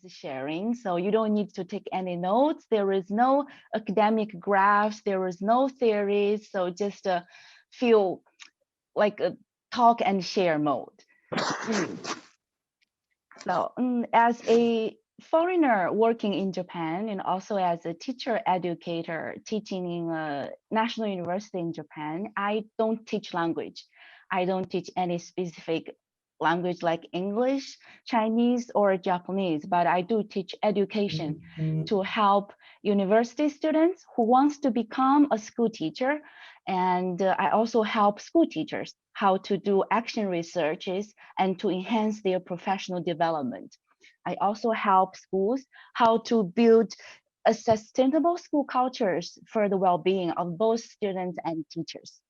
sharing. So you don't need to take any notes. There is no academic graphs. There is no theories. So just feel like a talk and share mode. So as a foreigner working in Japan and also as a teacher educator teaching in a national university in Japan, I don't teach language. I don't teach any specific language like English, Chinese, or Japanese, but I do teach education to help university students who wants to become a school teacher. And I also help school teachers how to do action researches and to enhance their professional development. I also help schools how to build a sustainable school cultures for the well-being of both students and teachers.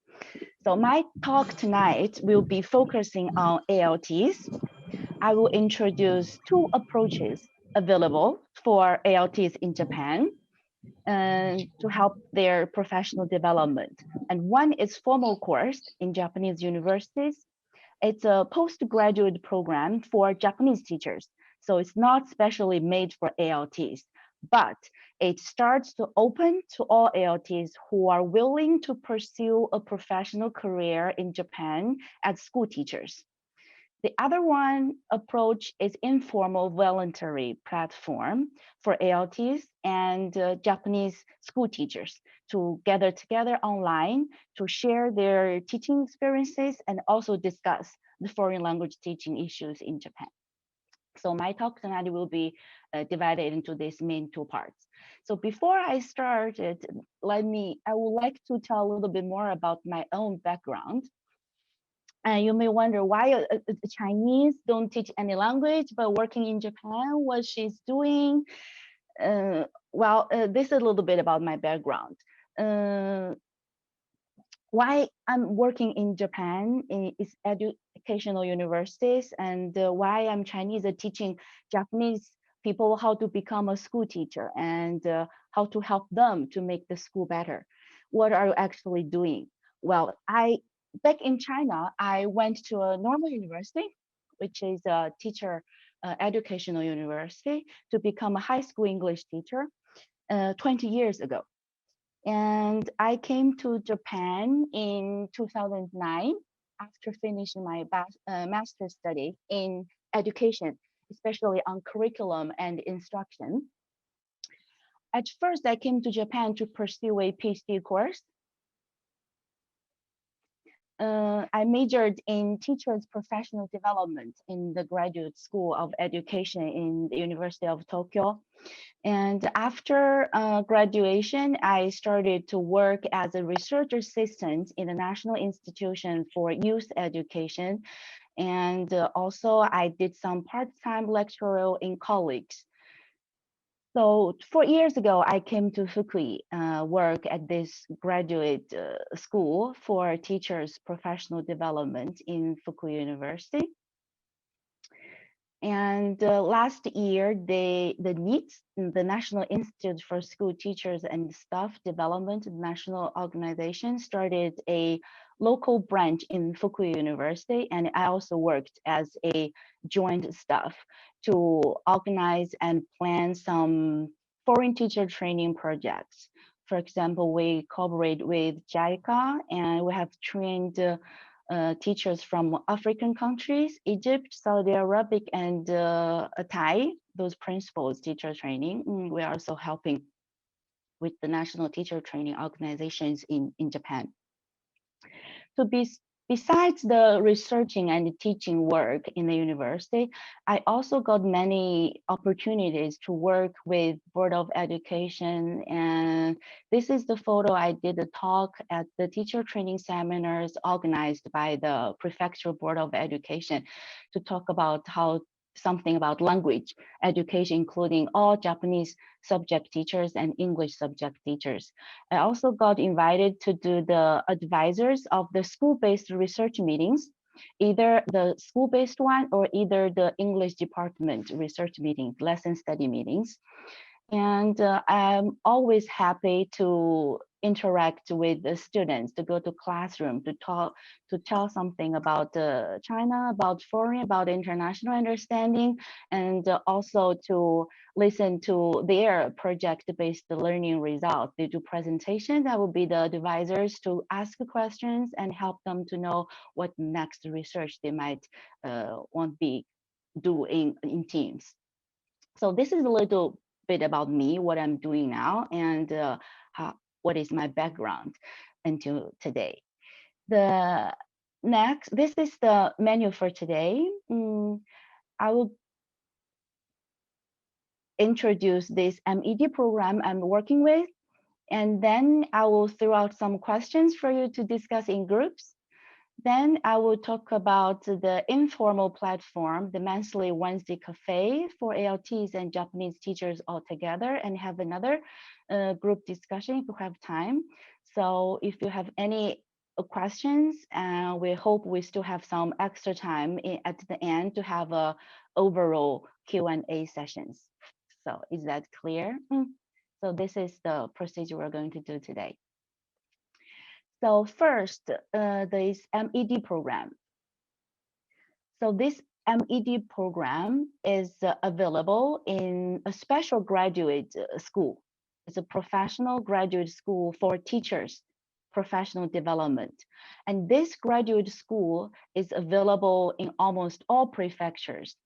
So my talk tonight will be focusing on ALTs. I will introduce two approaches available for ALTs in Japan to help their professional development. And one is formal course in Japanese universities. It's a postgraduate program for Japanese teachers. So it's not specially made for ALTs, but it starts to open to all ALTs who are willing to pursue a professional career in Japan as school teachers. The other one approach is informal voluntary platform for ALTs and Japanese school teachers to gather together online to share their teaching experiences and also discuss the foreign language teaching issues in Japan. So my talk tonight will be divided into these main two parts. So before I start it, I would like to tell a little bit more about my own background. And you may wonder why Chinese don't teach any language, but working in Japan, what she's doing. This is a little bit about my background. Why I'm working in Japan is educational universities, and why I'm Chinese teaching Japanese people how to become a school teacher and how to help them to make the school better. What are you actually doing? Well, back in China, I went to a normal university, which is a teacher educational university, to become a high school English teacher 20 years ago. And I came to Japan in 2009 after finishing my master's study in education, especially on curriculum and instruction. At first, I came to Japan to pursue a PhD course. I majored in teachers' professional development in the Graduate School of Education in the University of Tokyo. And after graduation, I started to work as a research assistant in the National Institution for Youth Education. And also I did some part-time lecturer in colleagues. So 4 years ago, I came to Fukui, work at this graduate school for teachers' professional development in Fukui University. And last year, the NITS, the National Institute for School Teachers and Staff Development National Organization, started a local branch in Fukui University, and I also worked as a joint staff to organize and plan some foreign teacher training projects. For example, we cooperate with JICA, and we have trained teachers from African countries, Egypt, Saudi Arabia, and Thai, those principals teacher training. We are also helping with the national teacher training organizations in Japan. So besides the researching and teaching work in the university, I also got many opportunities to work with Board of Education. And this is the photo I did a talk at the teacher training seminars organized by the Prefectural Board of Education to talk about something about language education, including all Japanese subject teachers and English subject teachers. I also got invited to do the advisors of the school-based research meetings, either the school-based one or either the English department research meetings, lesson study meetings. And I'm always happy to interact with the students, to go to classroom, to tell something about China, about foreign, about international understanding, and also to listen to their project-based learning results. They do presentations. I will be the advisors to ask questions and help them to know what next research they might want to be doing in teams. So this is a little bit about me, what I'm doing now, and what is my background until today. The next, this is the menu for today. I will introduce this M.Ed. program I'm working with, and then I will throw out some questions for you to discuss in groups. Then I will talk about the informal platform, the monthly Wednesday café for ALTs and Japanese teachers all together, and have another group discussion if you have time. So if you have any questions, we hope we still have some extra time at the end to have a overall Q&A sessions. So is that clear? So this is the procedure we're going to do today. So first, this M.Ed. program. So this M.Ed. program is available in a special graduate school. It's a professional graduate school for teachers, professional development. And this graduate school is available in almost all prefectures.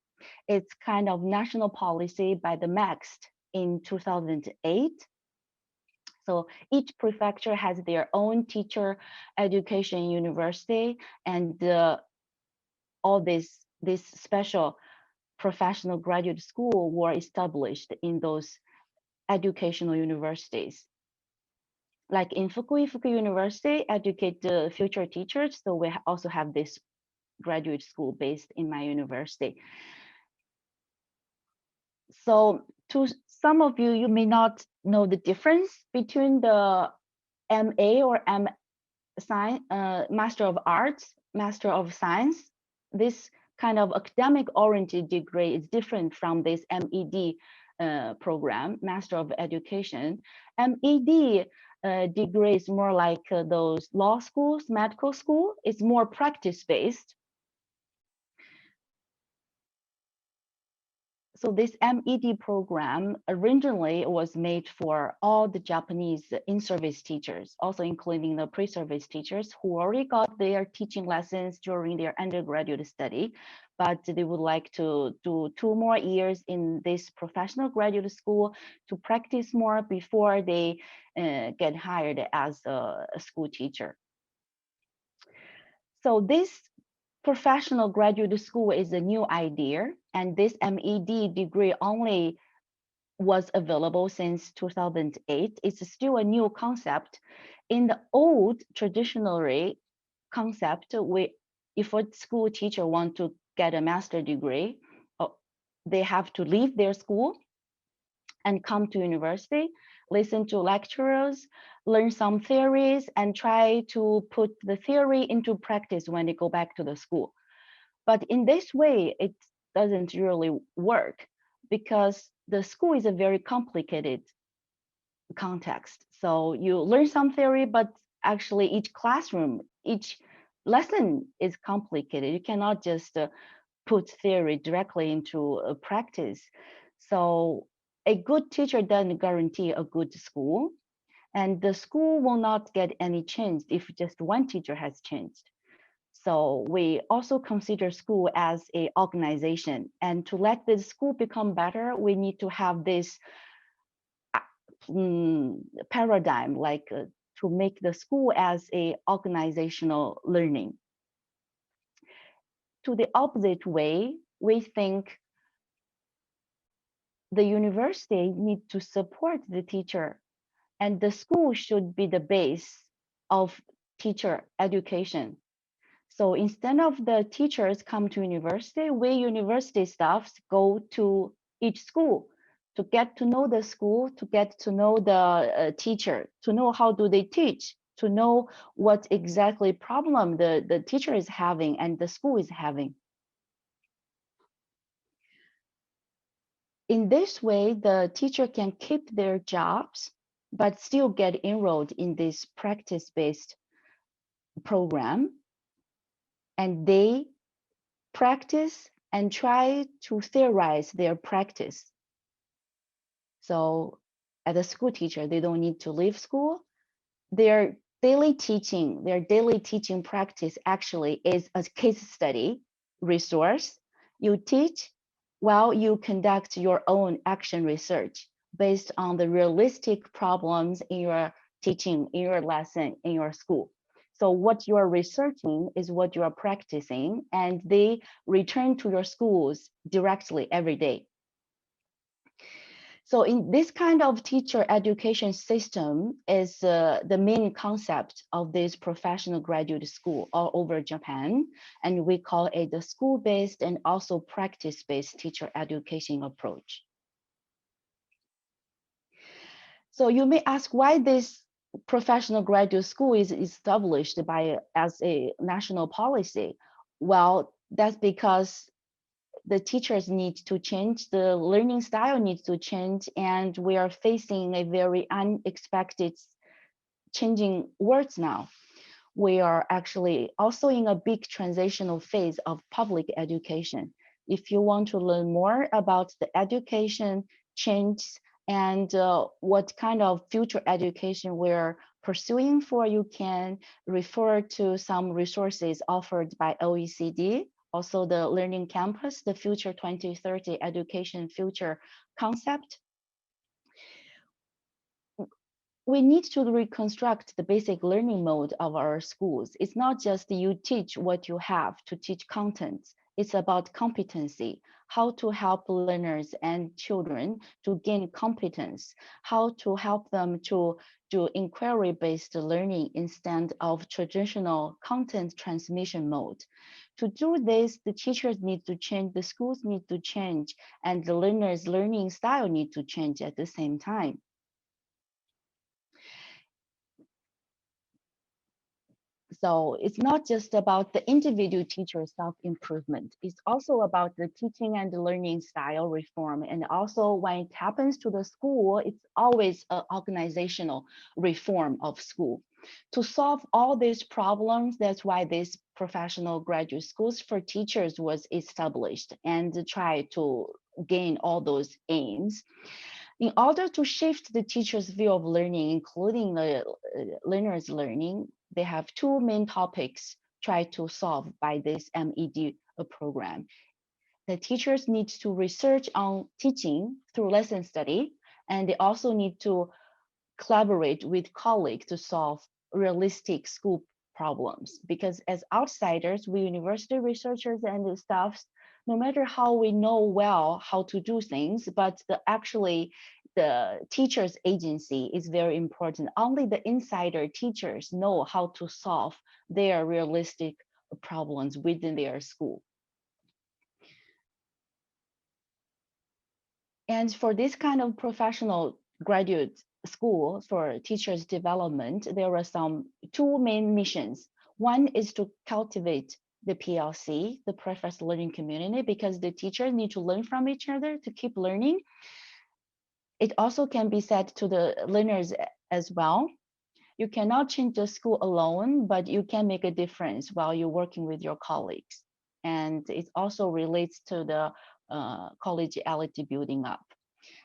It's kind of national policy by the MEXT in 2008. So each prefecture has their own teacher education university, and all this special professional graduate school were established in those educational universities. Like in Fukui University, educate the future teachers. So we also have this graduate school based in my university. So to some of you, you may not know the difference between the MA or Master of Arts, Master of Science. This kind of academic oriented degree is different from this M.Ed. Program, Master of Education. M.Ed. Degree is more like those law schools, medical school. It's more practice-based. So this M.Ed. program originally was made for all the Japanese in-service teachers, also including the pre-service teachers who already got their teaching lessons during their undergraduate study, but they would like to do 2 more years in this professional graduate school to practice more before they get hired as a school teacher. So this professional graduate school is a new idea, and this M.Ed. degree only was available since 2008. It's still a new concept. In the old traditionally concept, if a school teacher wants to get a master's degree, they have to leave their school and come to university, listen to lecturers, learn some theories, and try to put the theory into practice when they go back to the school. But in this way, it doesn't really work because the school is a very complicated context. So you learn some theory, but actually each classroom, each lesson is complicated. You cannot just put theory directly into practice. So a good teacher doesn't guarantee a good school, and the school will not get any change if just one teacher has changed. So we also consider school as an organization, and to let the school become better, we need to have this paradigm, like to make the school as a organizational learning. To the opposite way, we think the university needs to support the teacher, and the school should be the base of teacher education. So instead of the teachers come to university, we university staffs go to each school to get to know the school, to get to know the teacher, to know how do they teach, to know what exactly problem the teacher is having and the school is having. In this way, the teacher can keep their jobs, but still get enrolled in this practice-based program. And they practice and try to theorize their practice. So as a school teacher, they don't need to leave school. Their daily teaching practice actually is a case study resource. You teach while you conduct your own action research based on the realistic problems in your teaching, in your lesson, in your school. So what you are researching is what you are practicing, and they return to your schools directly every day. So in this kind of teacher education system is the main concept of this professional graduate school all over Japan. And we call it the school-based and also practice-based teacher education approach. So you may ask why this professional graduate school is established as a national policy. Well, that's because the teachers need to change, the learning style needs to change, and we are facing a very unexpected changing world now. We are actually also in a big transitional phase of public education. If you want to learn more about the education change and what kind of future education we're pursuing for, you can refer to some resources offered by OECD. Also the Learning Campus, the Future 2030 Education Future Concept. We need to reconstruct the basic learning mode of our schools. It's not just you teach what you have to teach content. It's about competency, how to help learners and children to gain competence, how to help them to do inquiry-based learning instead of traditional content transmission mode. To do this, the teachers need to change, the schools need to change, and the learners' learning style need to change at the same time. So it's not just about the individual teacher self-improvement. It's also about the teaching and the learning style reform. And also when it happens to the school, it's always an organizational reform of school. To solve all these problems, that's why this professional graduate schools for teachers was established and try to gain all those aims. In order to shift the teacher's view of learning, including the learner's learning, they have two main topics tried to solve by this M.Ed. program. The teachers need to research on teaching through lesson study, and they also need to collaborate with colleagues to solve realistic school problems. Because as outsiders, we university researchers and the staffs, no matter how we know well how to do things, but actually the teacher's agency is very important. Only the insider teachers know how to solve their realistic problems within their school. And for this kind of professional graduate school for teachers development, there are two main missions. One is to cultivate the PLC, the professional learning community, because the teachers need to learn from each other to keep learning. It also can be said to the learners as well. You cannot change the school alone, but you can make a difference while you're working with your colleagues. And it also relates to the collegiality building up.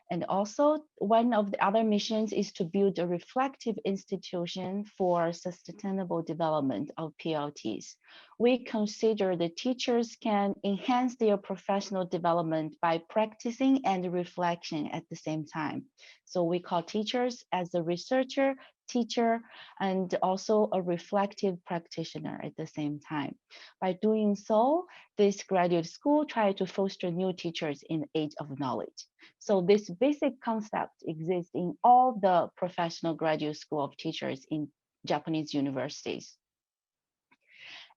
And also, one of the other missions is to build a reflective institution for sustainable development of PLTs. We consider the teachers can enhance their professional development by practicing and reflection at the same time. So we call teachers as a researcher, teacher, and also a reflective practitioner at the same time. By doing so, this graduate school tries to foster new teachers in the age of knowledge. So this basic concept exists in all the professional graduate school of teachers in Japanese universities.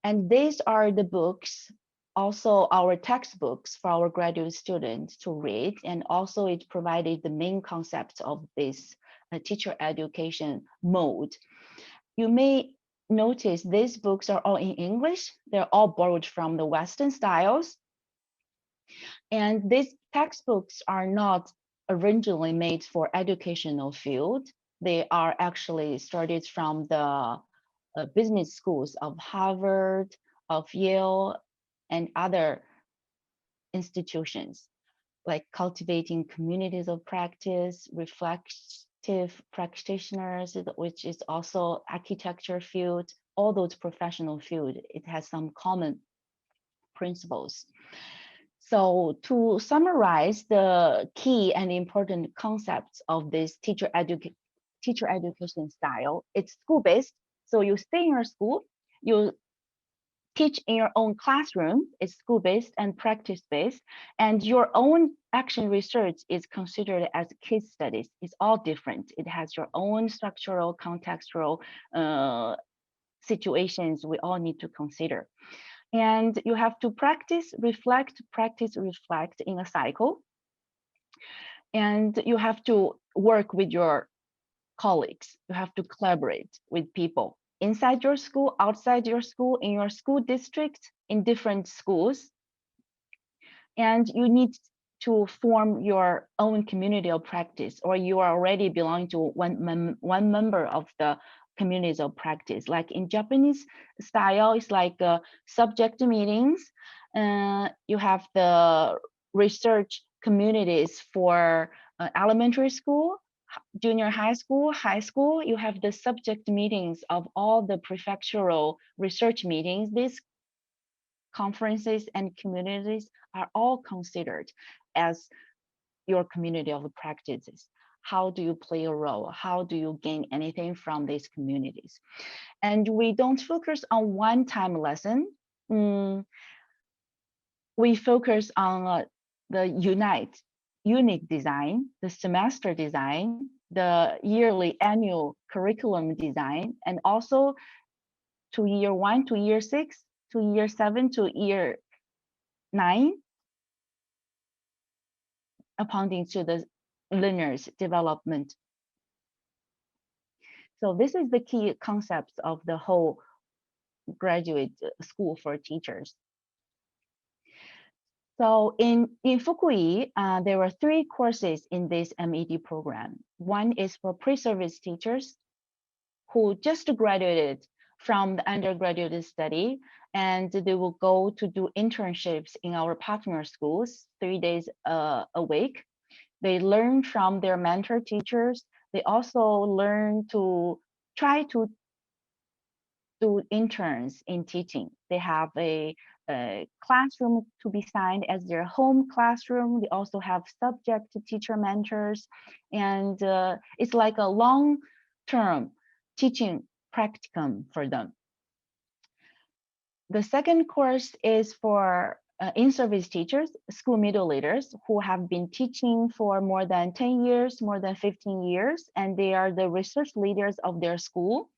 And these are the books, also our textbooks for our graduate students to read. And also it provided the main concept of this teacher education mode. You may notice these books are all in English. They're all borrowed from the Western styles. And these textbooks are not originally made for educational field. They are actually started from the business schools of Harvard, of Yale, and other institutions, like cultivating communities of practice, reflective practitioners, which is also architecture field, all those professional field, it has some common principles. So to summarize the key and important concepts of this teacher education style, it's school-based. So you stay in your school, you teach in your own classroom, it's school-based and practice-based, and your own action research is considered as case studies. It's all different. It has your own structural, contextual situations we all need to consider. And you have to practice, reflect in a cycle. And you have to work with your colleagues. You have to collaborate with people inside your school, outside your school, in your school district, in different schools. And you need to form your own community of practice, or you are already belong to one member of the communities of practice. Like in Japanese style, it's like subject meetings. You have the research communities for elementary school, junior high school, you have the subject meetings of all the prefectural research meetings. These conferences and communities are all considered as your community of practices. How do you play a role? How do you gain anything from these communities? And we don't focus on one-time lesson. We focus on the unique design, the semester design, the yearly annual curriculum design, and also to year 1 to year 6 to year 7 to year 9, according to the learner's development. So this is the key concepts of the whole graduate school for teachers. So in Fukui, there were 3 courses in this M.Ed. program. One is for pre-service teachers who just graduated from the undergraduate study, and they will go to do internships in our partner schools 3 days a week. They learn from their mentor teachers. They also learn to try to do interns in teaching. They have a classroom to be signed as their home classroom. They also have subject teacher mentors, and it's like a long-term teaching practicum for them. The second course is for in-service teachers, school middle leaders who have been teaching for more than 10 years, more than 15 years, and they are the research leaders of their school.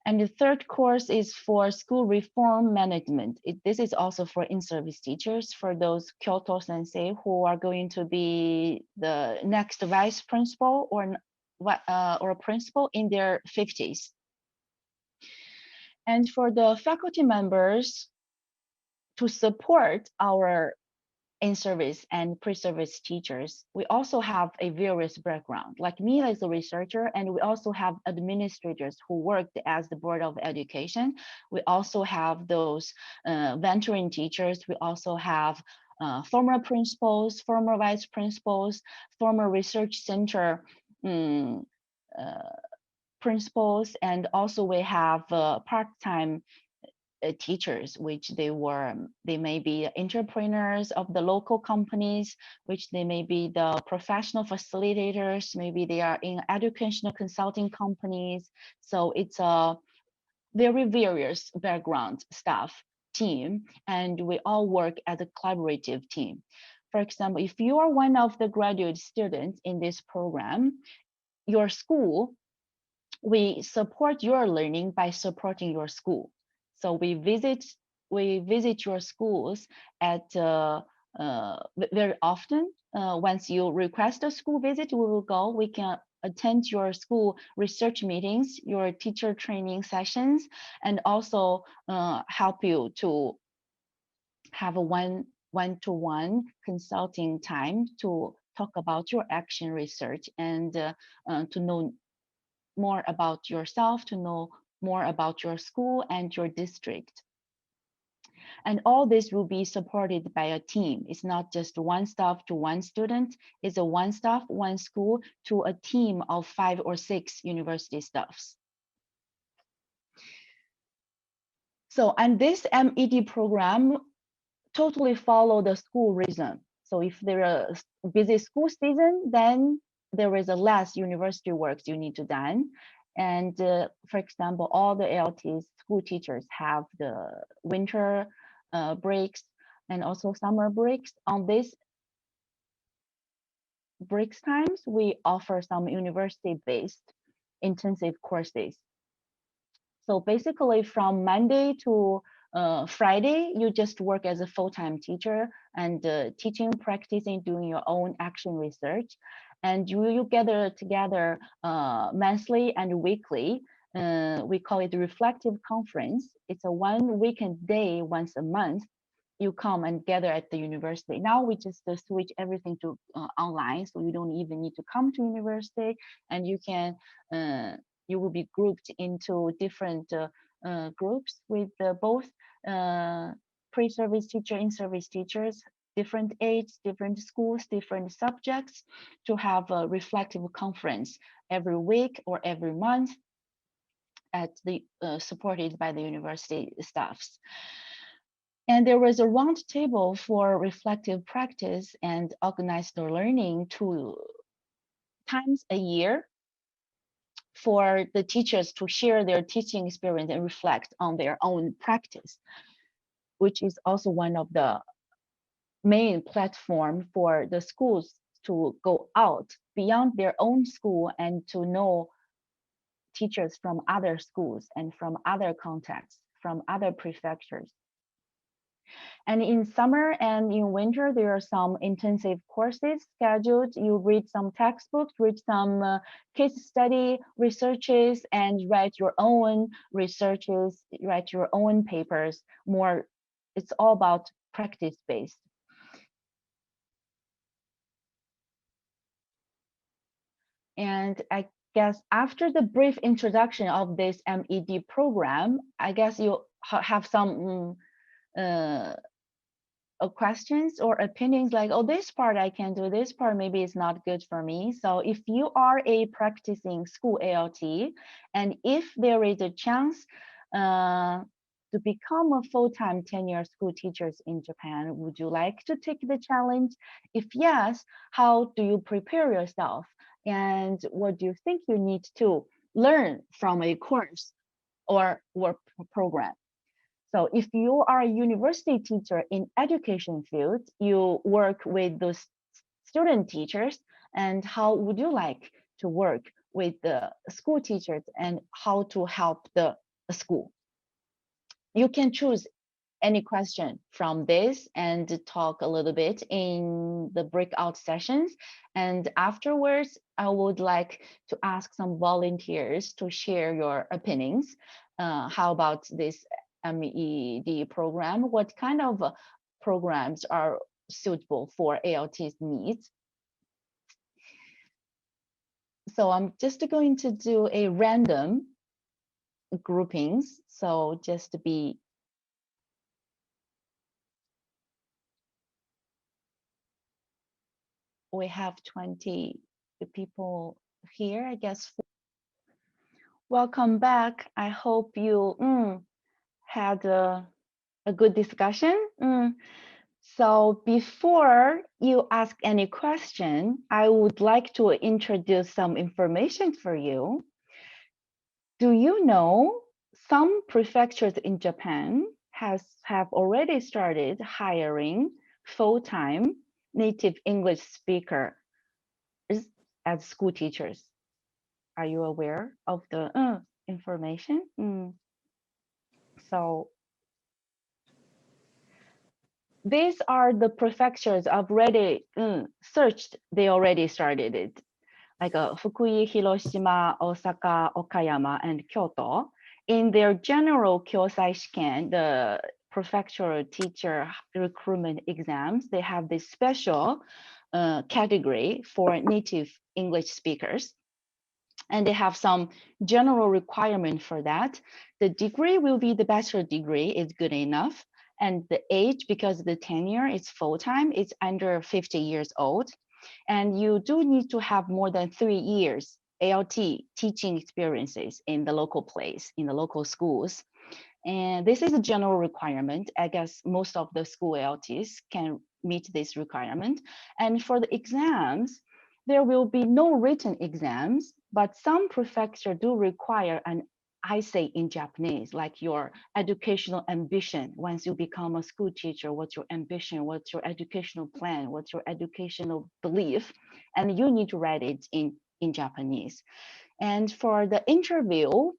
And the third course is for school reform management. This is also for in-service teachers, for those Kyoto sensei who are going to be the next vice principal or principal in their 50s. And for the faculty members to support our in-service and pre-service teachers, we also have a various background. Like me as a researcher, and we also have administrators who worked as the Board of Education. We also have those venturing teachers. We also have former principals, former vice principals, former research center principals, and also we have part-time teachers, which they may be entrepreneurs of the local companies, which they may be the professional facilitators, maybe they are in educational consulting companies. So it's a very various background staff team, and we all work as a collaborative team. For example, if you are one of the graduate students in this program, your school, we support your learning by supporting your school. So we visit your schools at very often. Once you request a school visit, we will go. We can attend your school research meetings, your teacher training sessions, and also help you to have a one-to-one consulting time to talk about your action research and to know more about yourself, to know more about your school and your district. And all this will be supported by a team. It's not just one staff to one student. It's a one staff, one school to a team of 5 or 6 university staffs. So, and this M.Ed. program totally follow the school rhythm. So if there is a busy school season, then there is a less university works you need to done. And for example, all the ALT school teachers have the winter breaks and also summer breaks. On this breaks times, we offer some university-based intensive courses. So basically from Monday to Friday, you just work as a full-time teacher and teaching, practicing, doing your own action research. And you gather together monthly and weekly. We call it reflective conference. It's a one weekend day once a month. You come and gather at the university. Now we just switch everything to online, so you don't even need to come to university, and you can you will be grouped into different groups with both pre-service teacher, in-service teachers, different age, different schools, different subjects, to have a reflective conference every week or every month at the supported by the university staffs. And there was a round table for reflective practice and organized learning 2 times a year for the teachers to share their teaching experience and reflect on their own practice, which is also one of the main platform for the schools to go out beyond their own school and to know teachers from other schools and from other contexts, from other prefectures. And in summer and in winter, there are some intensive courses scheduled. You read some textbooks, read some case study researches, and write your own researches, write your own papers. More, it's all about practice-based. And I guess after the brief introduction of this M.Ed. program, I guess you have some questions or opinions like, oh, this part I can do, this part maybe it's not good for me. So if you are a practicing school ALT, and if there is a chance to become a full-time tenure school teachers in Japan, would you like to take the challenge? If yes, how do you prepare yourself? And what do you think you need to learn from a course or work program? So if you are a university teacher in education field, you work with those student teachers, and how would you like to work with the school teachers and how to help the school? You can choose any question from this and talk a little bit in the breakout sessions. And afterwards, I would like to ask some volunteers to share your opinions. How about this M.Ed. program? What kind of programs are suitable for ALT's needs? So I'm just going to do a random groupings. So just to be we have 20 people here, I guess. Welcome back. I hope you had a good discussion. So before you ask any question, I would like to introduce some information for you. Do you know some prefectures in Japan have already started hiring full-time native English speakers as school teachers? Are you aware of the information? So these are the prefectures already searched. They already started it, like Fukui, Hiroshima, Osaka, Okayama, and Kyoto. In their general Kyosai shiken, the prefectural teacher recruitment exams, they have this special category for native English speakers. And they have some general requirement for that. The degree will be the bachelor degree is good enough. And the age, because the tenure is full-time, it's under 50 years old. And you do need to have more than 3 years ALT teaching experiences in the local place, in the local schools. And this is a general requirement. I guess most of the school ALTs can meet this requirement. And for the exams, there will be no written exams, but some prefectures do require an essay in Japanese, like your educational ambition. Once you become a school teacher, what's your ambition? What's your educational plan? What's your educational belief? And you need to write it in Japanese. And for the interview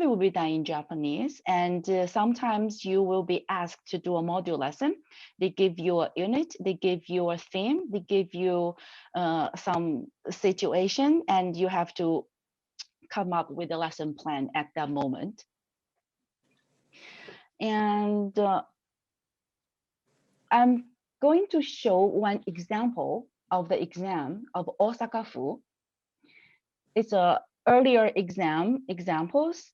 will be done in Japanese, and sometimes you will be asked to do a module lesson. They give you a unit, they give you a theme, they give you some situation, and you have to come up with a lesson plan at that moment. And I'm going to show one example of the exam of Osaka Fu. It's a earlier examples.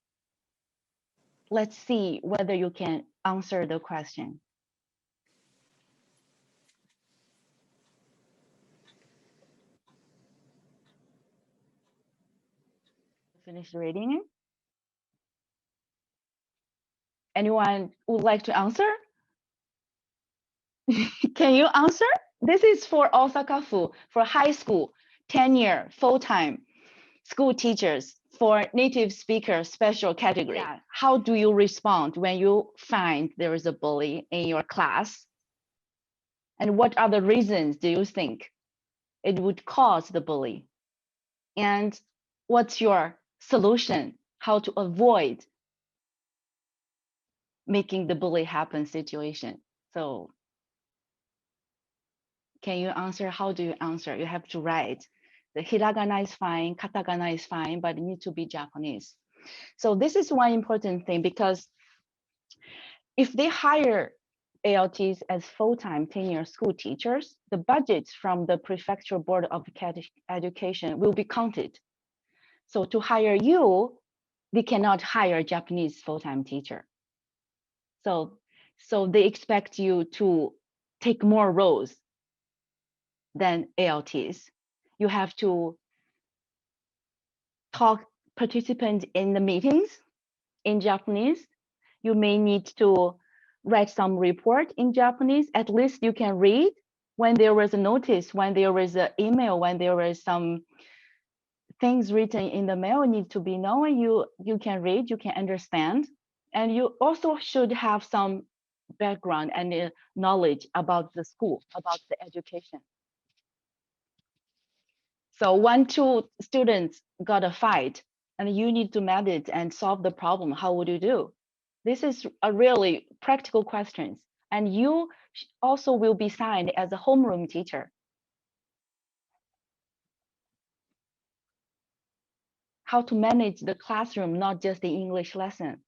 Let's see whether you can answer the question. Finish reading it. Anyone would like to answer? Can you answer? This is for Osaka Fu, for high school, 10-year, full-time school teachers for native speaker special category. Yeah. How do you respond when you find there is a bully in your class? And what are the reasons do you think it would cause the bully? And what's your solution? How to avoid making the bully happen situation? So can you answer? How do you answer? You have to write. The hiragana is fine, katakana is fine, but it needs to be Japanese. So this is one important thing, because if they hire ALTs as full-time 10-year school teachers, the budgets from the prefectural board of education will be counted. So to hire you, they cannot hire a Japanese full-time teacher. So they expect you to take more roles than ALTs. You have to participate in the meetings in Japanese. You may need to write some report in Japanese. At least you can read when there is a notice, when there is an email, when there is some things written in the mail need to be known. You can read, you can understand. And you also should have some background and knowledge about the school, about the education. So 2 students got a fight and you need to manage and solve the problem. How would you do? This is a really practical questions. And you also will be signed as a homeroom teacher. How to manage the classroom, not just the English lesson,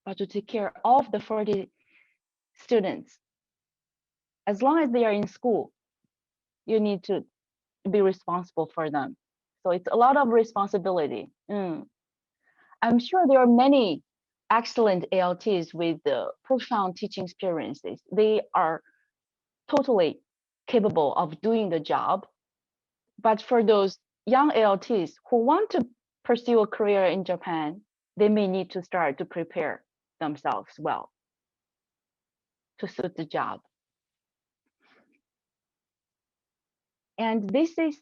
but to take care of the 40 students. As long as they are in school, you need to be responsible for them. So it's a lot of responsibility. I'm sure there are many excellent ALTs with profound teaching experiences. They are totally capable of doing the job. But for those young ALTs who want to pursue a career in Japan, they may need to start to prepare themselves well to suit the job. And this is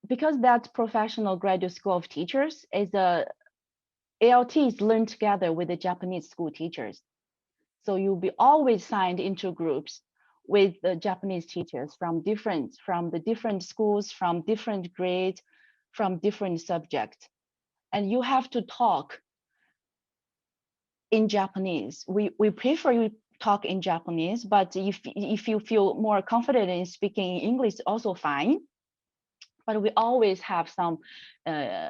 because that professional graduate school of teachers is ALTs learn together with the Japanese school teachers. So you'll be always signed into groups with the Japanese teachers from the different schools, from different grades, from different subjects. And you have to talk in Japanese. We prefer you talk in Japanese, but if you feel more confident in speaking English, also fine. But we always have some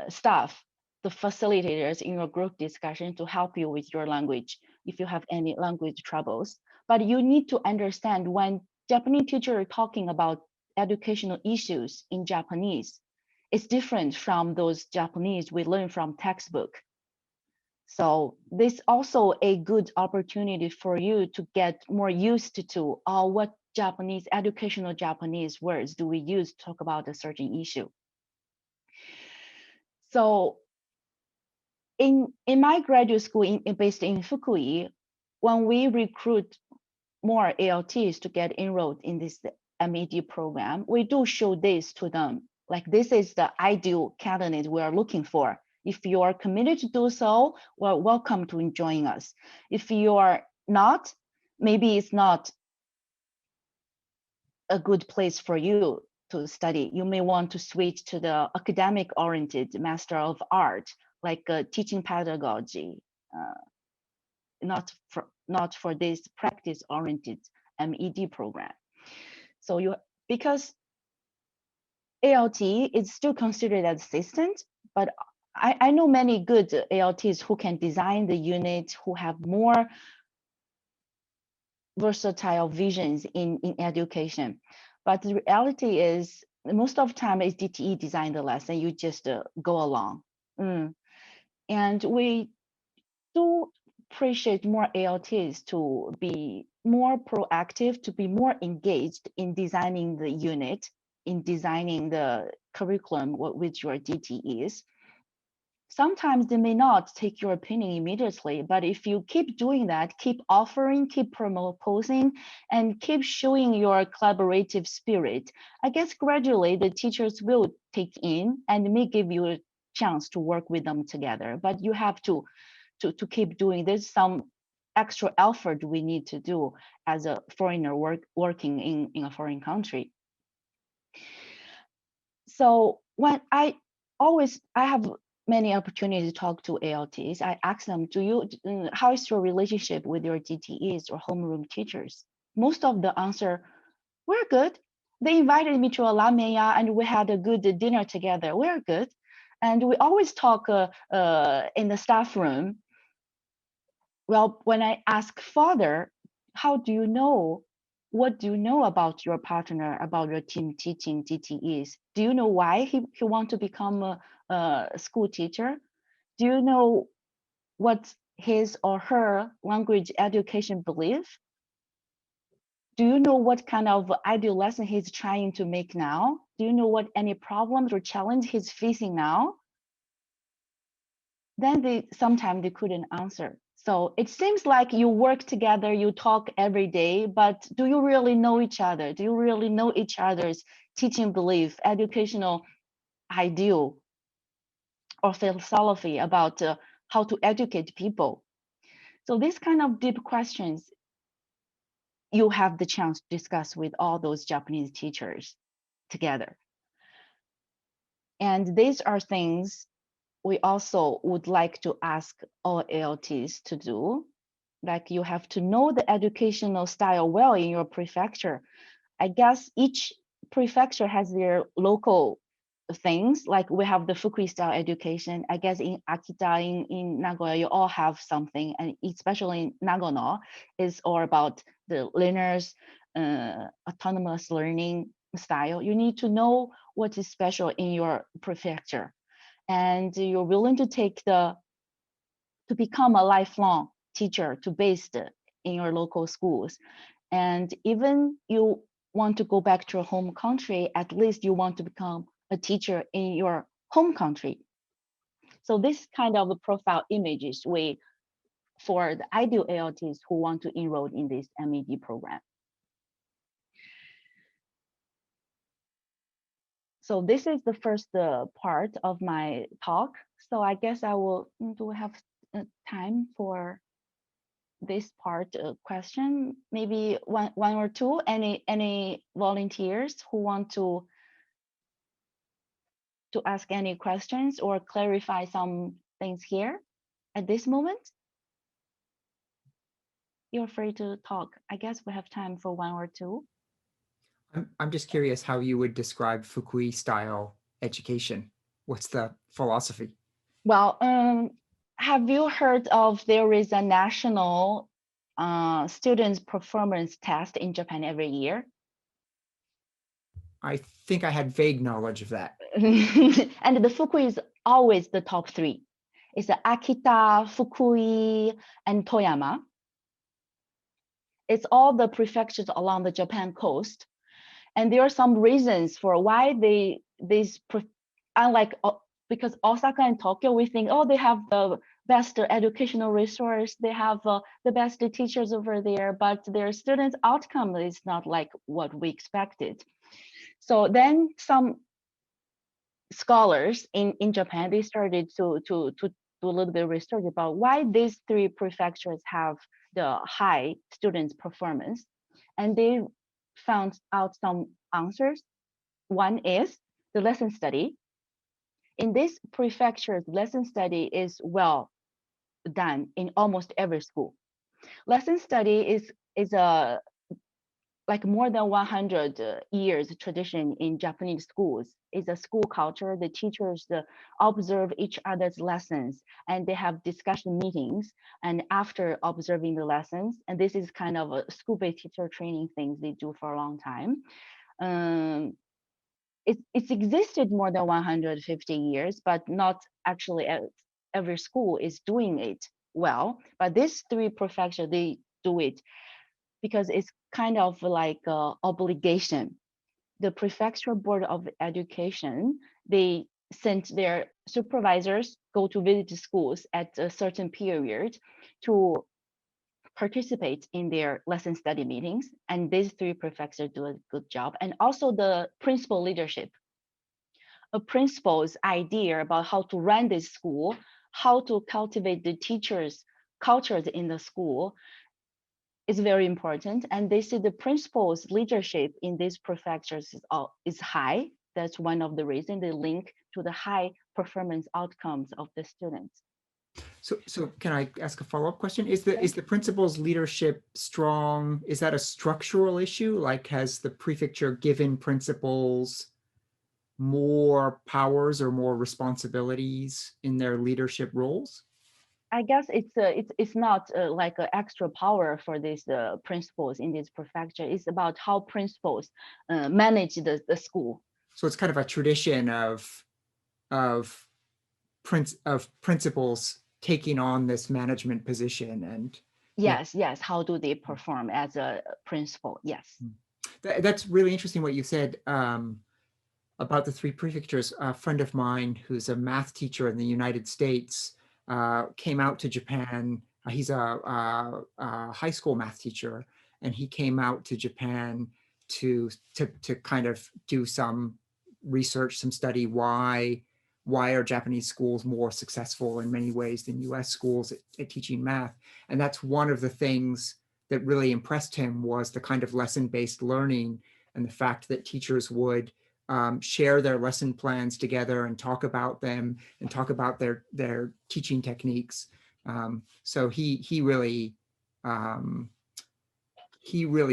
staff the facilitators in your group discussion to help you with your language if you have any language troubles. But you need to understand when Japanese teachers are talking about educational issues in Japanese, it's different from those Japanese we learn from textbook. So this also a good opportunity for you to get more used to what Japanese, educational Japanese words do we use to talk about a certain issue. So in my graduate school based in Fukui, when we recruit more ALTs to get enrolled in this M.Ed. program, we do show this to them. Like, this is the ideal candidate we are looking for. If you are committed to do so, well, welcome to join us. If you are not, maybe it's not a good place for you to study. You may want to switch to the academic-oriented Master of Art, like teaching pedagogy, not for this practice-oriented M.Ed. program. So because ALT is still considered as assistant, but I know many good ALTs who can design the unit, who have more versatile visions in education. But the reality is, most of the time is JTE design the lesson, you just go along. And we do appreciate more ALTs to be more proactive, to be more engaged in designing the unit, in designing the curriculum with your JTEs. Sometimes they may not take your opinion immediately, but if you keep doing that, keep offering, keep proposing, and keep showing your collaborative spirit, I guess gradually the teachers will take in and may give you a chance to work with them together. But you have to keep doing this. Some extra effort we need to do as a foreigner working in a foreign country. So when I have many opportunities to talk to ALTs, I ask them, how is your relationship with your JTEs or homeroom teachers? Most of the answer, we're good. They invited me to a ramen and we had a good dinner together. We're good. And we always talk in the staff room. Well, when I ask father, what do you know about your partner, about your team teaching JTEs? Do you know why he wants to become a school teacher? Do you know what his or her language education belief? Do you know what kind of ideal lesson he's trying to make now? Do you know what any problems or challenge he's facing now? Then sometimes they couldn't answer. So it seems like you work together, you talk every day, but do you really know each other? Do you really know each other's teaching belief, educational ideal, or philosophy about how to educate people? So these kind of deep questions, you have the chance to discuss with all those Japanese teachers together. And these are things we also would like to ask all ALTs to do. Like, you have to know the educational style well in your prefecture. I guess each prefecture has their local things. Like, we have the Fukui style education. I guess in Akita, in Nagoya, you all have something, and especially in Nagano, is all about the learners' autonomous learning style. You need to know what is special in your prefecture, and you're willing to become a lifelong teacher to based in your local schools. And even you want to go back to your home country, at least you want to become a teacher in your home country. So this kind of a profile images for the ideal ALTs who want to enroll in this M.Ed. program. So this is the first part of my talk. So I guess do we have time for this part question? Maybe one or two. Any volunteers who want to ask any questions or clarify some things here at this moment? You're free to talk. I guess we have time for one or two. I'm just curious how you would describe Fukui style education. What's the philosophy? Well, have you heard of there is a national students performance test in Japan every year? I think I had vague knowledge of that. And the Fukui is always the top three. It's the Akita, Fukui, and Toyama. It's all the prefectures along the Japan coast. And there are some reasons for why unlike because Osaka and Tokyo, we think, oh, they have the best educational resource, they have the best teachers over there, but their students' outcome is not like what we expected. So then some scholars in Japan, they started to do a little bit of research about why these three prefectures have the high students' performance. And they found out some answers. One is the lesson study. In this prefecture, lesson study is well done in almost every school. Lesson study is a like more than 100 years tradition in Japanese schools. It's a school culture. The teachers observe each other's lessons and they have discussion meetings. And after observing the lessons, and this is kind of a school-based teacher training things they do for a long time. It's existed more than 150 years, but not actually every school is doing it well. But these three prefectures, they do it because it's kind of like an obligation. The Prefectural Board of Education, they sent their supervisors go to visit schools at a certain period to participate in their lesson study meetings. And these three prefectures do a good job. And also the principal leadership. A principal's idea about how to run this school, how to cultivate the teachers' cultures in the school, is very important. And they see the principal's leadership in these prefectures is high. That's one of the reasons they link to the high performance outcomes of the students. So can I ask a follow-up question? Is the principal's leadership strong? Is that a structural issue? Like, has the prefecture given principals more powers or more responsibilities in their leadership roles? I guess it's not like an extra power for these principals in this prefecture. It's about how principals manage the school. So it's kind of a tradition of principals taking on this management position. And yes, how do they perform as a principal? Yes. That's really interesting what you said about the three prefectures. A friend of mine who's a math teacher in the United States came out to Japan. He's a high school math teacher, and he came out to Japan to kind of do some research, some study. Why are Japanese schools more successful in many ways than US schools at teaching math? And that's one of the things that really impressed him, was the kind of lesson-based learning and the fact that teachers would share their lesson plans together and talk about them and talk about their teaching techniques. So he really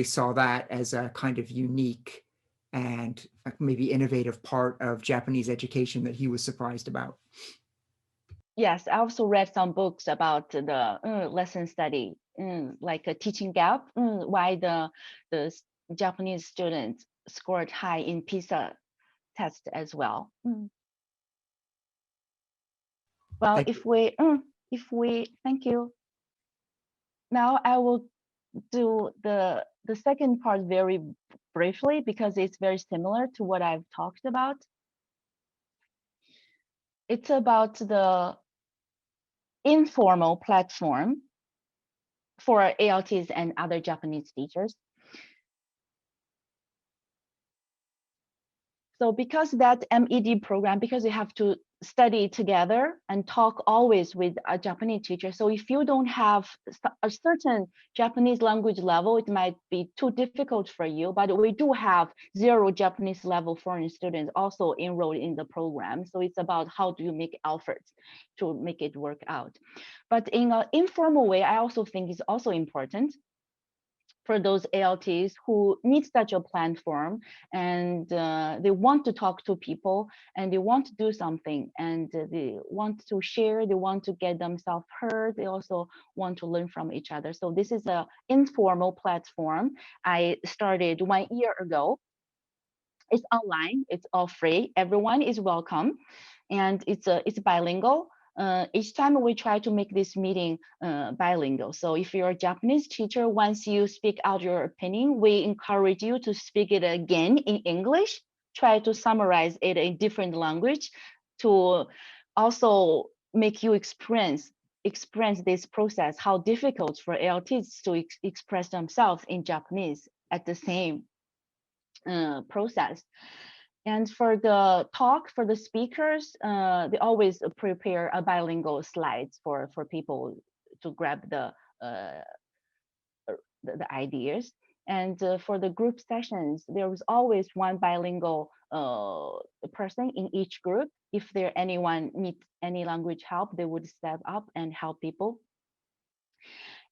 saw that as a kind of unique and maybe innovative part of Japanese education that he was surprised about. Yes, I also read some books about the lesson study, like a teaching gap, why the Japanese students scored high in PISA test as well. Well, Thank if we thank you. Now I will do the second part very briefly because it's very similar to what I've talked about. It's about the informal platform for ALTs and other Japanese teachers. So because that M.Ed. program, because you have to study together and talk always with a Japanese teacher. So if you don't have a certain Japanese language level, it might be too difficult for you, but we do have 0 Japanese level foreign students also enrolled in the program. So it's about how do you make efforts to make it work out. But in an informal way, I also think is also important. for those ALTs who need such a platform, and they want to talk to people, and they want to do something, and they want to share, they want to get themselves heard, they also want to learn from each other. So this is an informal platform I started 1 year ago. It's online, it's all free, everyone is welcome, and it's bilingual. Each time we try to make this meeting bilingual. So if you're a Japanese teacher, once you speak out your opinion, we encourage you to speak it again in English, try to summarize it in different language to also make you experience this process, how difficult for ALTs to express themselves in Japanese at the same process. And for the talk, for the speakers, they always prepare a bilingual slides for people to grab the ideas. And for the group sessions, there was always one bilingual person in each group. If anyone needs any language help, they would step up and help people.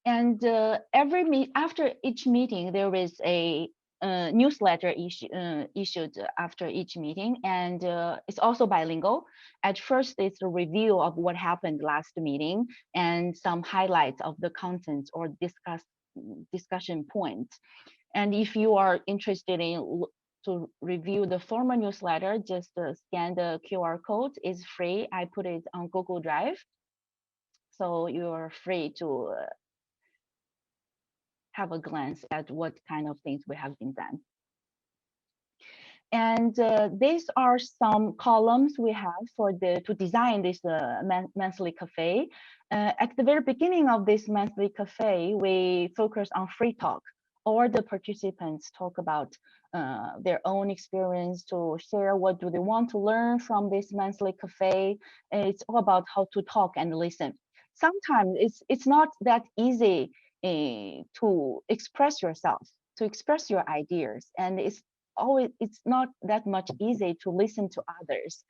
And after each meeting, there is a newsletter issued after each meeting, and it's also bilingual. At first, it's a review of what happened last meeting and some highlights of the content or discussion points. And if you are interested in to review the formal newsletter, just scan the QR code. It's free. I put it on Google Drive, so you are free to have a glance at what kind of things we have been done. And these are some columns we have to design this monthly cafe. At the very beginning of this monthly cafe, we focus on free talk. All the participants talk about their own experience, to share what do they want to learn from this monthly cafe. It's all about how to talk and listen. Sometimes it's not that easy to express yourself, to express your ideas, and it's not that much easy to listen to others,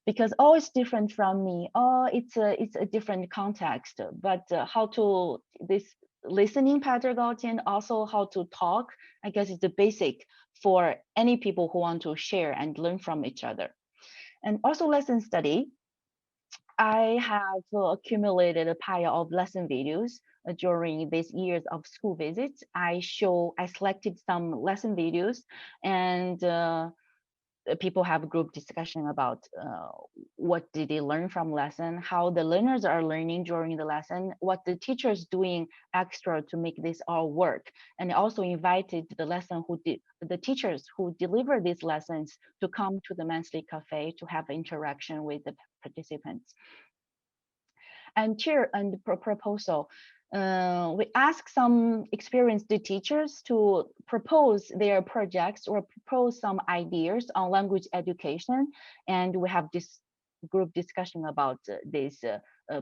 because it's different from me. It's a different context. But how to this listening pedagogy and also how to talk, I guess, is the basic for any people who want to share and learn from each other. And also lesson study. I have accumulated a pile of lesson videos during these years of school visits. I selected some lesson videos, and people have group discussion about what did they learn from lesson, how the learners are learning during the lesson, what the teachers doing extra to make this all work. And also invited the teachers who deliver these lessons to come to the monthly cafe to have interaction with the participants. And proposal. We ask some experienced teachers to propose their projects or propose some ideas on language education, and we have this group discussion about these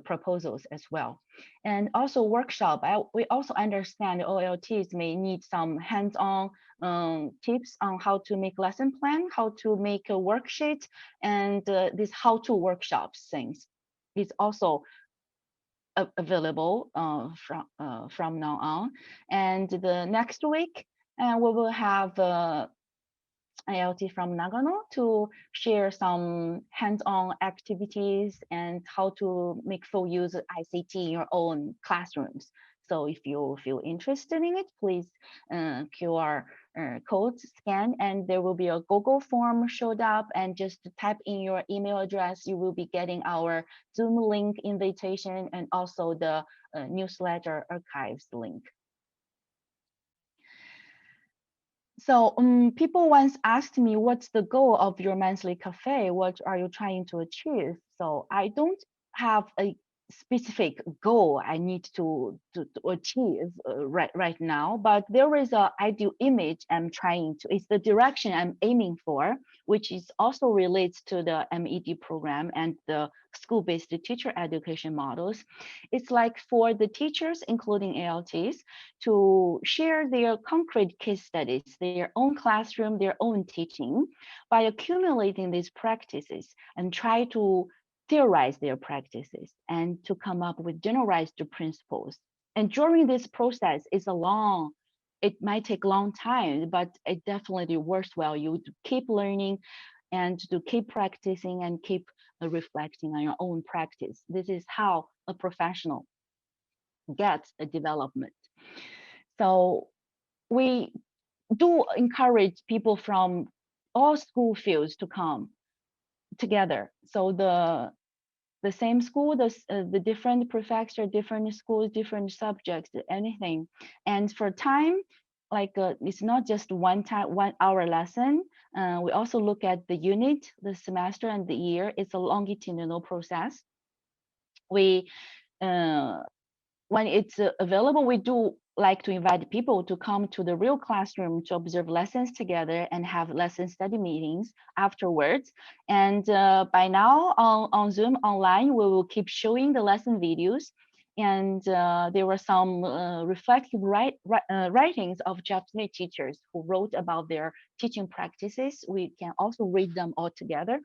proposals as well. And also workshop. We also understand ALTs may need some hands-on tips on how to make lesson plan, how to make a worksheet, and this how-to workshops things is also available from now on. And the next week, we will have ALT from Nagano to share some hands-on activities and how to make full use of ICT in your own classrooms. So if you feel interested in it, please QR code scan, and there will be a Google form showed up, and just type in your email address. You will be getting our Zoom link invitation and also the newsletter archives link. So people once asked me, what's the goal of your monthly cafe? What are you trying to achieve? So I don't have a specific goal I need to achieve right now, but there is an ideal image I'm trying to, it's the direction I'm aiming for, which is also relates to the M.Ed program and the school-based teacher education models. It's like for the teachers, including ALTs, to share their concrete case studies, their own classroom, their own teaching, by accumulating these practices and try to theorize their practices and to come up with generalized principles. And during this process, it's a long it might take a long time, but it definitely works well. You keep learning and to keep practicing and keep reflecting on your own practice. This is how a professional gets a development. So we do encourage people from all school fields to come together. So the same school, the different prefecture, different schools, different subjects, anything. And for time, like it's not just 1 hour lesson. We also look at the unit, the semester, and the year. It's a longitudinal process. We when it's available, we do like to invite people to come to the real classroom to observe lessons together and have lesson study meetings afterwards. And by now on Zoom online, we will keep showing the lesson videos. And there were some reflective writings of Japanese teachers who wrote about their teaching practices. We can also read them all together.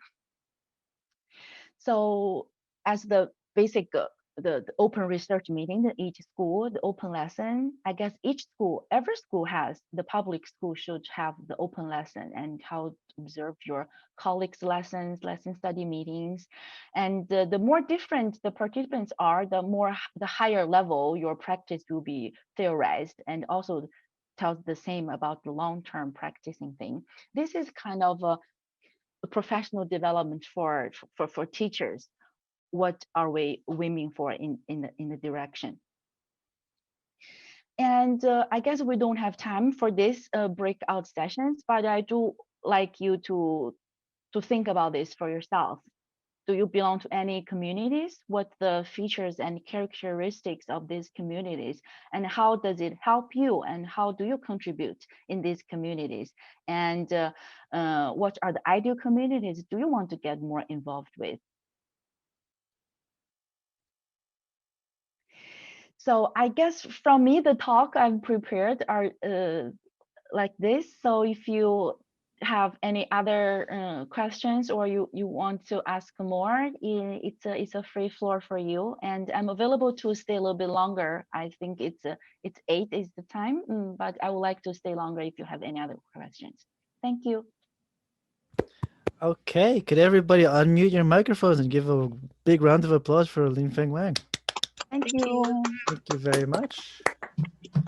So as the basic the open research meeting in each school, the open lesson, I guess each school, every school has, the public school should have the open lesson and how to observe your colleagues' lessons, lesson study meetings. And the more different the participants are, the higher level your practice will be theorized, and also tells the same about the long-term practicing thing. This is kind of a professional development for teachers. What are we aiming for in the direction? And I guess we don't have time for this breakout sessions, but I do like you to think about this for yourself. Do you belong to any communities? What the features and characteristics of these communities, and how does it help you, and how do you contribute in these communities? And what are the ideal communities do you want to get more involved with? So I guess from me, the talk I've prepared are like this. So if you have any other questions, or you want to ask more, it's a free floor for you. And I'm available to stay a little bit longer. I think it's 8 is the time, but I would like to stay longer if you have any other questions. Thank you. Okay, could everybody unmute your microphones and give a big round of applause for Linfeng Wang? Thank you. Thank you very much.